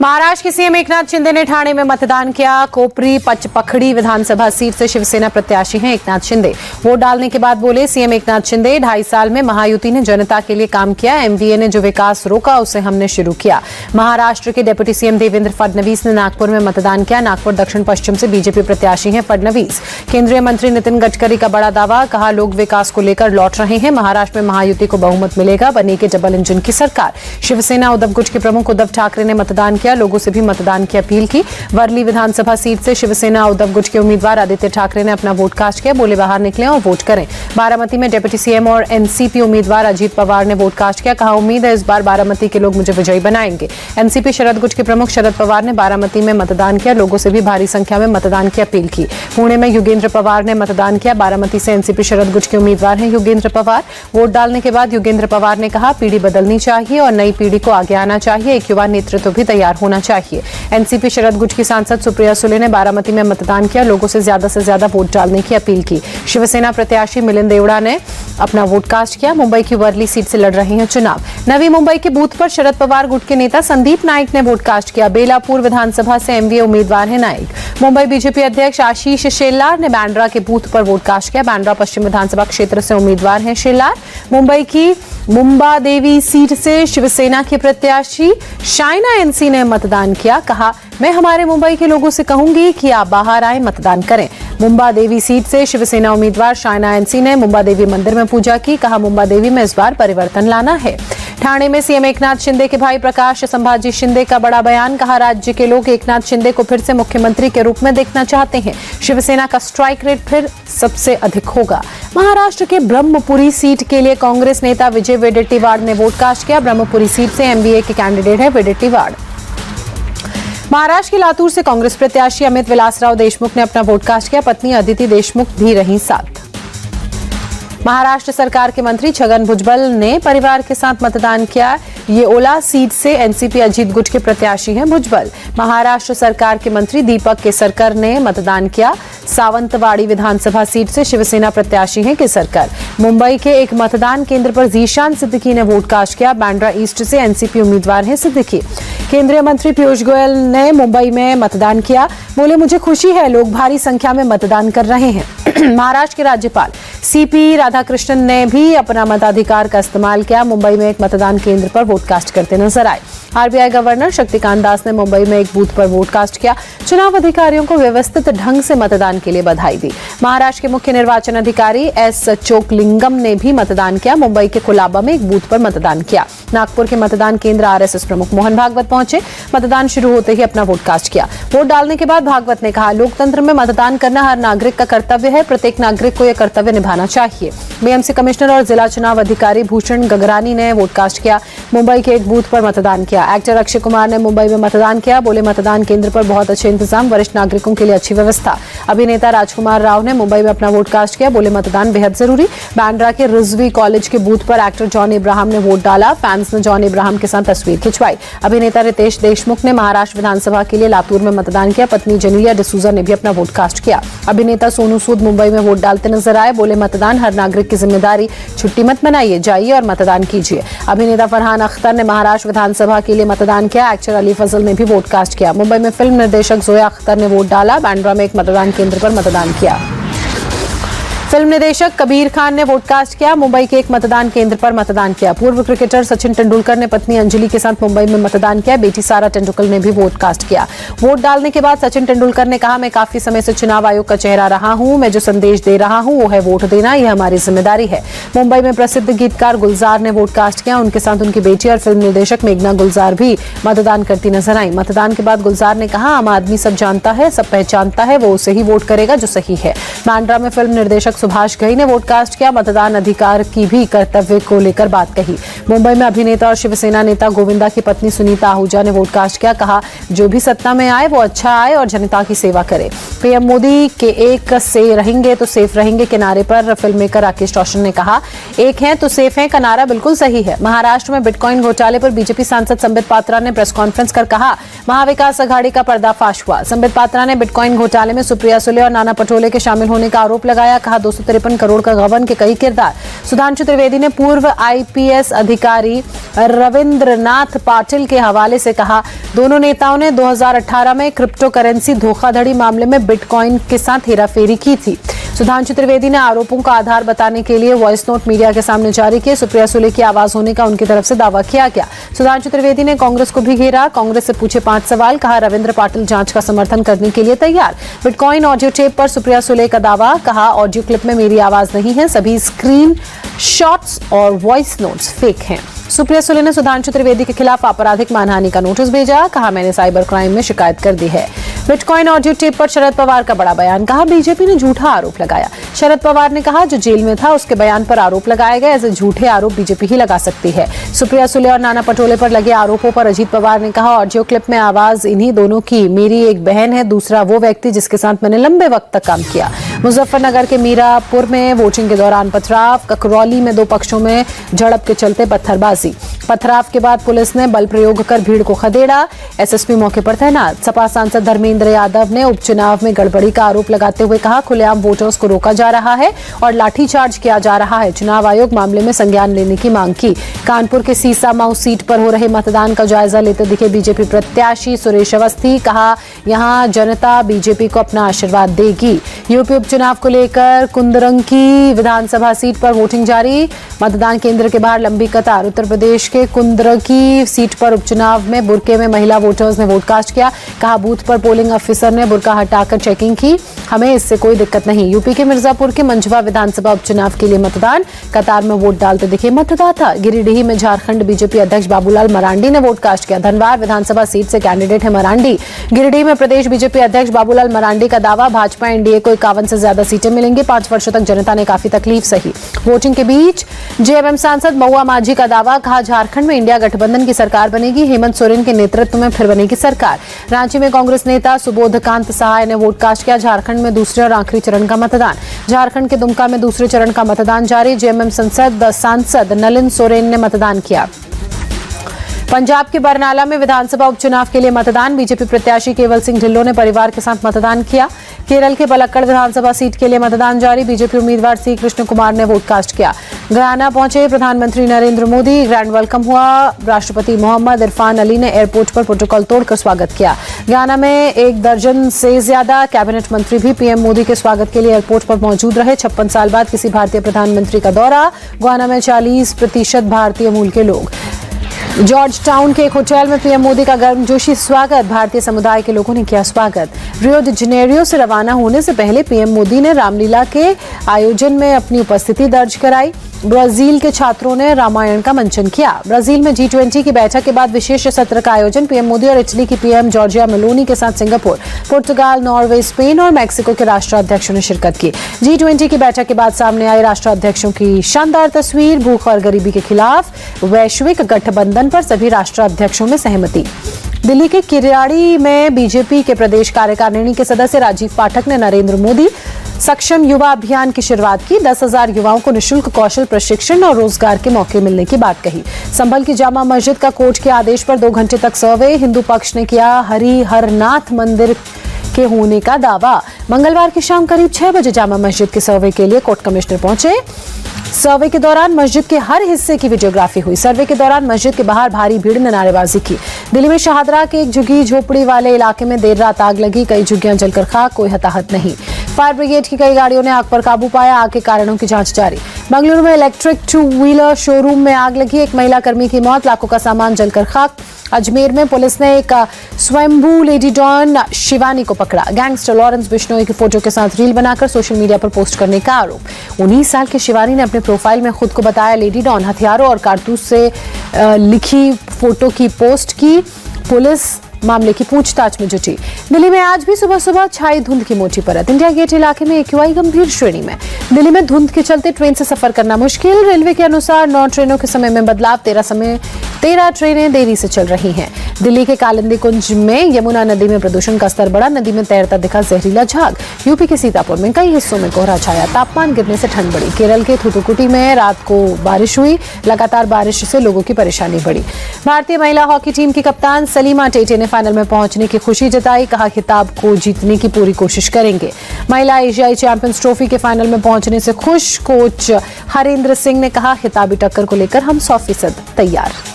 महाराष्ट्र के सीएम एकनाथ शिंदे ने ठाणे में मतदान किया। कोपरी पचपखड़ी विधानसभा सीट से शिवसेना प्रत्याशी हैं एकनाथ शिंदे। वोट डालने के बाद बोले सीएम एकनाथ शिंदे, 2.5 साल में महायुति ने जनता के लिए काम किया। एमवीए ने जो विकास रोका उसे हमने शुरू किया। महाराष्ट्र के डिप्टी सीएम देवेंद्र फडणवीस ने नागपुर में मतदान किया। नागपुर दक्षिण पश्चिम से बीजेपी प्रत्याशी हैं फडणवीस। केंद्रीय मंत्री नितिन गडकरी का बड़ा दावा, कहा लोग विकास को लेकर लौट रहे हैं। महाराष्ट्र में महायुति को बहुमत मिलेगा, बनेगी डबल इंजन की सरकार। शिवसेना उद्धव गुट के प्रमुख उद्धव ठाकरे ने मतदान किया। लोगों से भी मतदान की अपील की। वर्ली विधानसभा सीट से शिवसेना उद्धव गुट के उम्मीदवार आदित्य ठाकरे ने अपना वोट कास्ट किया। बोले बाहर निकलें और वोट करें। बारामती में डिप्टी सीएम और एनसीपी उम्मीदवार अजीत पवार ने वोट कास्ट किया। कहा उम्मीद है इस बार बारामती के लोग मुझे विजयी बनाएंगे। एनसीपी शरद गुट के प्रमुख शरद पवार ने बारामती में मतदान किया। लोगों से भी भारी संख्या में मतदान की अपील की। पुणे में युगेंद्र पवार ने मतदान किया। बारामती से एनसीपी शरद गुट के उम्मीदवार हैं युगेंद्र पवार। वोट डालने के बाद युगेंद्र पवार ने कहा पीढ़ी बदलनी चाहिए और नई पीढ़ी को आगे आना चाहिए। एक युवा नेतृत्व भी तैयार होना चाहिए। एनसीपी शरद गुट की सांसद सुप्रिया सुले ने बारामती में मतदान किया। लोगों से ज्यादा वोट डालने की अपील की। शिवसेना प्रत्याशी मिलिंद देवड़ा ने अपना वोट कास्ट किया। मुंबई की वर्ली सीट से लड़ रहे हैं चुनाव। नवी मुंबई के बूथ पर शरद पवार गुट के नेता संदीप नाइक ने वोट कास्ट किया। बेलापुर विधानसभा से एमवीए उम्मीदवार है नाइक। मुंबई बीजेपी अध्यक्ष आशीष शेलार ने बांद्रा के बूथ पर वोट कास्ट किया। बांद्रा पश्चिम विधानसभा क्षेत्र से उम्मीदवार हैं शेलार। मुंबई की मुंबा देवी सीट से शिवसेना की प्रत्याशी शाइना एनसी ने मतदान किया। कहा मैं हमारे मुंबई के लोगों से कहूंगी कि आप बाहर आए, मतदान करें। मुंबा देवी सीट से शिवसेना उम्मीदवार शाइना एनसी ने मुंबा देवी मंदिर में पूजा की। कहा मुंबा देवी में इस बार परिवर्तन लाना है। ठाणे में सीएम एकनाथ शिंदे के भाई प्रकाश संभाजी शिंदे का बड़ा बयान। कहा राज्य के लोग एकनाथ शिंदे को फिर से मुख्यमंत्री के रूप में देखना चाहते हैं। शिवसेना का स्ट्राइक रेट फिर सबसे अधिक होगा। महाराष्ट्र के ब्रह्मपुरी सीट के लिए कांग्रेस नेता विजय वेडेट्टीवार ने वोट कास्ट किया। ब्रह्मपुरी सीट से एमवीए के कैंडिडेट है वेडेट्टीवार। महाराष्ट्र के लातूर से कांग्रेस प्रत्याशी अमित विलासराव देशमुख ने अपना वोट कास्ट किया। पत्नी अदिति देशमुख भी रही साथ। महाराष्ट्र सरकार के मंत्री छगन भुजबल ने परिवार के साथ मतदान किया। ये ओला सीट से एनसीपी अजीत गुट के प्रत्याशी हैं भुजबल। महाराष्ट्र सरकार के मंत्री दीपक केसरकर ने मतदान किया। सावंतवाड़ी विधानसभा सीट से शिवसेना प्रत्याशी हैं केसरकर। मुंबई के एक मतदान केंद्र पर जीशान सिद्दीकी ने वोट कास्ट किया। बांद्रा ईस्ट से एनसीपी उम्मीदवार हैं सिद्दीकी। केंद्रीय मंत्री पीयूष गोयल ने मुंबई में मतदान किया। बोले मुझे खुशी है, लोग भारी संख्या में मतदान कर रहे हैं। महाराष्ट्र के राज्यपाल सीपी राधाकृष्णन ने भी अपना मताधिकार का इस्तेमाल किया। मुंबई में एक मतदान केंद्र पर वोट कास्ट करते नजर आए। आरबीआई गवर्नर शक्तिकांत दास ने मुंबई में एक बूथ पर वोट कास्ट किया। चुनाव अधिकारियों को व्यवस्थित ढंग से मतदान के लिए बधाई दी। महाराष्ट्र के मुख्य निर्वाचन अधिकारी एस चोकलिंगम ने भी मतदान किया। मुंबई के कुलाबा में एक बूथ पर मतदान किया। नागपुर के मतदान केंद्र आरएसएस प्रमुख मोहन भागवत पहुंचे। मतदान शुरू होते ही अपना वोट कास्ट किया। वोट डालने के बाद भागवत ने कहा लोकतंत्र में मतदान करना हर नागरिक का कर्तव्य है। प्रत्येक नागरिक को यह कर्तव्य निभाना चाहिए। बीएमसी कमिश्नर और जिला चुनाव अधिकारी भूषण गगरानी ने वोट कास्ट किया। मुंबई के एक बूथ पर मतदान किया। एक्टर अक्षय कुमार ने मुंबई में मतदान किया। बोले मतदान केंद्र पर बहुत अच्छे इंतजाम, वरिष्ठ नागरिकों के लिए अच्छी व्यवस्था। अभिनेता राजकुमार राव ने मुंबई में अपना वोट कास्ट किया। बोले मतदान बेहद जरूरी। बांद्रा के रिजवी कॉलेज के बूथ पर एक्टर जॉन इब्राहिम ने वोट डाला। फैंस ने जॉन इब्राहिम के साथ तस्वीर खिंचवाई। अभिनेता रितेश देशमुख ने महाराष्ट्र विधानसभा के लिए लातूर में मतदान किया। पत्नी जनीलिया डिसूजा ने भी अपना वोट कास्ट किया। अभिनेता सोनू सूद मुंबई में वोट डालते नजर आए। बोले मतदान हर नागरिक की जिम्मेदारी, छुट्टी मत मनाइए, जाइए और मतदान कीजिए। अभिनेता फरहान अख्तर ने महाराष्ट्र विधानसभा के लिए मतदान किया। एक्टर अली फजल ने भी वोट कास्ट किया। मुंबई में फिल्म निर्देशक जोया अख्तर ने वोट डाला। बांद्रा में एक मतदान केंद्र पर मतदान किया। फिल्म निदेशक कबीर खान ने वोट कास्ट किया। मुंबई के एक मतदान केंद्र पर मतदान किया। पूर्व क्रिकेटर सचिन तेंदुलकर ने पत्नी अंजलि के साथ मुंबई में मतदान किया। बेटी सारा तेंदुलकर ने भी वोट कास्ट किया। वोट डालने के बाद सचिन तेंदुलकर ने कहा मैं काफी समय से चुनाव आयोग का चेहरा रहा हूं। मैं जो संदेश दे रहा हूं वो है वोट देना, यह हमारी जिम्मेदारी है। मुंबई में प्रसिद्ध गीतकार गुलजार ने वोट कास्ट किया। उनके साथ उनकी बेटी और फिल्म निर्देशक मेघना गुलजार भी मतदान करती नजर आई। मतदान के बाद गुलजार ने कहा आम आदमी सब जानता है, सब पहचानता है, वो उसे ही वोट करेगा जो सही है। बांद्रा में फिल्म निर्देशक सुभाष घई ने वोट कास्ट किया। मतदान अधिकार की भी कर्तव्य को लेकर बात कही। मुंबई में अभिनेता और शिवसेना नेता गोविंदा की पत्नी सुनीता आहूजा ने वोट कास्ट किया। कहा जो भी सत्ता में आए वो अच्छा आए और जनता की सेवा करे। पीएम मोदी के एक से रहेंगे तो सेफ रहेंगे के नारे पर फिल्म मेकर राकेश रोशन ने कहा एक है तो सेफ है का नारा बिल्कुल सही है। महाराष्ट्र में बिटकॉइन घोटाले पर बीजेपी सांसद संबित पात्रा ने प्रेस कॉन्फ्रेंस कर कहा महाविकास अघाड़ी का पर्दाफाश हुआ। संबित पात्रा ने बिटकॉइन घोटाले में सुप्रिया सुले और नाना पटोले के शामिल होने का आरोप लगाया। कहा 253 करोड़ का गबन के कई किरदार। सुधांशु त्रिवेदी ने पूर्व आईपीएस अधिकारी अधिकारी रविंद्रनाथ पाटिल के हवाले से कहा, दोनों नेताओं ने 2018 में क्रिप्टो करेंसी धोखाधड़ी मामले में बिटकॉइन के साथ हेराफेरी की थी। सुधांशु त्रिवेदी ने आरोपों का आधार बताने के लिए वॉइस नोट मीडिया के सामने जारी किए। सुप्रिया सुले की आवाज होने का उनकी तरफ से दावा किया गया। सुधांशु त्रिवेदी ने कांग्रेस को भी घेरा, कांग्रेस से पूछे 5 सवाल, कहा रविंद्र पाटिल जांच का समर्थन करने के लिए तैयार। बिटकॉइन ऑडियो टेप पर सुप्रिया सुले का दावा, कहा ऑडियो क्लिप में मेरी आवाज नहीं है, सभी स्क्रीन शॉट्स और वॉइस नोट्स फेक हैं। सुप्रिया सुले ने सुधांशु त्रिवेदी के खिलाफ आपराधिक मानहानि का नोटिस भेजा, कहा मैंने साइबर क्राइम में शिकायत कर दी है। बिटकॉइन ऑडियो टेप पर शरद पवार का बड़ा बयान, कहा बीजेपी ने झूठा आरोप लगाया। शरद पवार ने कहा जो जेल में था उसके बयान पर आरोप लगाए गए, ऐसे झूठे आरोप बीजेपी ही लगा सकती है। सुप्रिया सुले और नाना पटोले पर लगे आरोपों पर अजीत पवार ने कहा ऑडियो क्लिप में आवाज इन्हीं दोनों की, मेरी एक बहन है, दूसरा वो व्यक्ति जिसके साथ मैंने लंबे वक्त तक काम किया। मुजफ्फरनगर के मीरापुर में वोटिंग के दौरान पथराव, ककरौली में 2 पक्षों में झड़प के चलते पत्थरबाजी। पथराव के बाद पुलिस ने बल प्रयोग कर भीड़ को खदेड़ा, एसएसपी मौके पर तैनात। सपा सांसद धर्मेंद्र यादव ने उपचुनाव में गड़बड़ी का आरोप लगाते हुए कहा खुलेआम वोटर्स को रोका जा रहा है और लाठीचार्ज किया जा रहा है। चुनाव आयोग मामले में संज्ञान लेने की मांग की। कानपुर के सीसामाऊ सीट पर हो रहे मतदान का जायजा लेते दिखे बीजेपी प्रत्याशी सुरेश अवस्थी, कहा यहां जनता बीजेपी को अपना आशीर्वाद देगी। यूपी उपचुनाव को लेकर कुंदरंकी विधानसभा सीट पर वोटिंग जारी, मतदान केंद्र के बाहर लंबी कतार। उत्तर प्रदेश के कुंदरकी सीट पर उपचुनाव में बुरके में महिला वोटर्स ने वोट कास्ट किया, कहा बूथ पर पोलिंग ऑफिसर ने बुरका हटाकर चेकिंग की, हमें इससे कोई दिक्कत नहीं। यूपी के मिर्जापुर के मंझवा विधानसभा उपचुनाव के लिए मतदान, कतार में वोट डालते दिखे मतदाता। गिरिडीह में झारखंड बीजेपी अध्यक्ष बाबूलाल मरांडी ने वोट कास्ट किया। धनबाद विधानसभा सीट से कैंडिडेट है मरांडी। गिरिडीह में प्रदेश बीजेपी अध्यक्ष बाबूलाल मरांडी का दावा, भाजपा एनडीए को 51 से ज्यादा सीटें मिलेंगी। 5 वर्षों तक जनता ने काफी तकलीफ सही। वोटिंग के बीच जेएमएम सांसद महुआ माझी का दावा, कहा झारखंड में इंडिया गठबंधन की सरकार बनेगी, हेमंत सोरेन के नेतृत्व में फिर बनेगी सरकार। रांची में कांग्रेस नेता सुबोधकांत सहाय ने वोट कास्ट किया। झारखंड में दूसरे और आखिरी चरण का मतदान, झारखंड के दुमका में दूसरे चरण का मतदान जारी। जेएमएम सांसद नलिन सोरेन ने मतदान किया। पंजाब के बरनाला में विधानसभा उपचुनाव के लिए मतदान, बीजेपी प्रत्याशी केवल सिंह ढिल्लों ने परिवार के साथ मतदान किया। केरल के पलक्कड़ विधानसभा सीट के लिए मतदान जारी, बीजेपी उम्मीदवार सी कृष्ण कुमार ने वोट कास्ट किया। गयाना पहुंचे प्रधानमंत्री नरेंद्र मोदी, ग्रैंड वेलकम हुआ। राष्ट्रपति मोहम्मद इरफान अली ने एयरपोर्ट पर प्रोटोकॉल तोड़कर स्वागत किया। गयाना में 1 दर्जन से ज्यादा कैबिनेट मंत्री भी पीएम मोदी के स्वागत के लिए एयरपोर्ट पर मौजूद रहे। 56 साल बाद किसी भारतीय प्रधानमंत्री का दौरा, गयाना में 40% भारतीय मूल के लोग। जॉर्ज टाउन के एक होटल में पीएम मोदी का गर्मजोशी स्वागत, भारतीय समुदाय के लोगों ने किया स्वागत। रियो डी जेनेरियो से रवाना होने से पहले पीएम मोदी ने रामलीला के आयोजन में अपनी उपस्थिति दर्ज कराई। ब्राजील के छात्रों ने रामायण का मंचन किया। ब्राजील में G20 की बैठक के बाद विशेष सत्र का आयोजन, पीएम मोदी और इटली की पीएम जॉर्जिया मेलोनी के साथ सिंगापुर, पुर्तगाल, नॉर्वे, स्पेन और मैक्सिको के राष्ट्राध्यक्षों ने शिरकत की। G20 की बैठक के बाद सामने आई राष्ट्राध्यक्षों की शानदार तस्वीर, भूख और गरीबी के खिलाफ वैश्विक गठबंधन पर सभी राष्ट्राध्यक्षों में सहमति। दिल्ली के किराड़ी में बीजेपी के प्रदेश कार्यकारिणी के सदस्य राजीव पाठक ने नरेंद्र मोदी सक्षम युवा अभियान की शुरुआत की। 10,000 युवाओं को निःशुल्क कौशल प्रशिक्षण और रोजगार के मौके मिलने की बात कही। संभल की जामा मस्जिद का कोर्ट के आदेश पर 2 घंटे तक सर्वे, हिंदू पक्ष ने किया हरिहरनाथ मंदिर के होने का दावा। मंगलवार की शाम करीब 6 बजे जामा मस्जिद के सर्वे के लिए कोर्ट कमिश्नर पहुंचे। सर्वे के दौरान मस्जिद के हर हिस्से की वीडियोग्राफी हुई। सर्वे के दौरान मस्जिद के बाहर भारी भीड़ ने नारेबाजी की। दिल्ली में शाहदरा के एक झुग्गी झोपड़ी वाले इलाके में देर रात आग लगी, कई झुग्गियां जलकर खाक, कोई हताहत नहीं। फायर ब्रिगेड की कई गाड़ियों ने आग पर काबू पाया, आग के कारणों की जांच जारी। बेंगलुरु में इलेक्ट्रिक 2 व्हीलर शोरूम में आग लगी, एक महिला कर्मी की मौत, लाखों का सामान जलकर खाक। अजमेर में पुलिस ने एक स्वयंभू लेडी डॉन शिवानी को पकड़ा। गैंगस्टर लॉरेंस बिश्नोई की फोटो के साथ रील बनाकर सोशल मीडिया पर पोस्ट करने का आरोप। 19 साल की शिवानी ने अपने प्रोफाइल में खुद को बताया लेडी डॉन। हथियारों और कारतूस से लिखी फोटो की पोस्ट की। पुलिस मामले की पूछताछ में जुटी। दिल्ली में आज भी सुबह सुबह छाई धुंध की मोटी परत। इंडिया गेट इलाके में AQI गंभीर श्रेणी में। दिल्ली में धुंध के चलते ट्रेन से सफर करना मुश्किल। रेलवे के अनुसार 9 ट्रेनों के समय में बदलाव, 13 ट्रेनें देरी से चल रही हैं। दिल्ली के कालिंदी कुंज में यमुना नदी में प्रदूषण का स्तर बढ़ा, नदी में तैरता दिखा जहरीला झाग। यूपी के सीतापुर में कई हिस्सों में कोहरा छाया, तापमान गिरने से ठंड बढ़ी। केरल के थुथुकुडी में रात को बारिश हुई, लगातार बारिश से लोगों की परेशानी बढ़ी। भारतीय महिला हॉकी टीम की कप्तान सलीमा टेटे ने फाइनल में पहुंचने की खुशी जताई, कहा खिताब को जीतने की पूरी कोशिश करेंगे। महिला एशियाई चैंपियंस ट्रॉफी के फाइनल में पहुंचने से खुश कोच हरेंद्र सिंह ने कहा, खिताबी टक्कर को लेकर हम 100% तैयार।